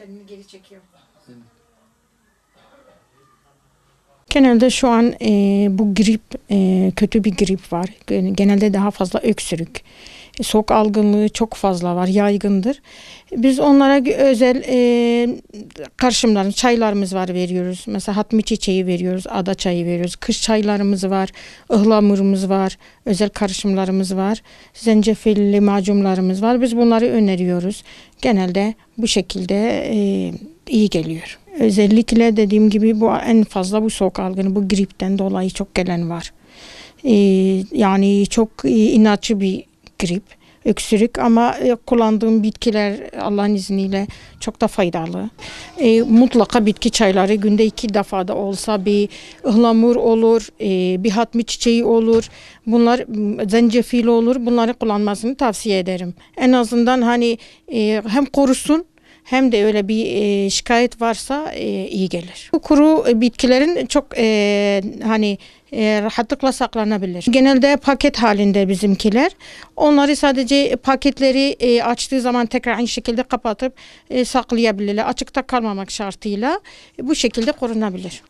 Elini geri çekiyor. Genelde şu an bu grip, kötü bir grip var. Genelde daha fazla öksürük. Soğuk algınlığı çok fazla var, yaygındır. Biz onlara özel karışımlar, çaylarımız var, veriyoruz. Mesela hatmi çiçeği veriyoruz, ada çayı veriyoruz. Kış çaylarımız var, ıhlamurumuz var, özel karışımlarımız var. Zencefilli macunlarımız var. Biz bunları öneriyoruz. Genelde bu şekilde iyi geliyor. Özellikle dediğim gibi bu en fazla bu soğuk algını, bu gripten dolayı çok gelen var. Yani çok inatçı bir grip, öksürük ama kullandığım bitkiler Allah'ın izniyle çok da faydalı. Mutlaka bitki çayları günde 2 defa da olsa bir ıhlamur olur, bir hatmi çiçeği olur, bunlar zencefil olur. Bunları kullanmasını tavsiye ederim. En azından hani hem korusun hem de öyle bir şikayet varsa iyi gelir. Bu kuru bitkilerin çok hani rahatlıkla saklanabilir. Genelde paket halinde bizimkiler. Onları sadece paketleri açtığı zaman tekrar aynı şekilde kapatıp saklayabilirler. Açıkta kalmamak şartıyla bu şekilde korunabilir.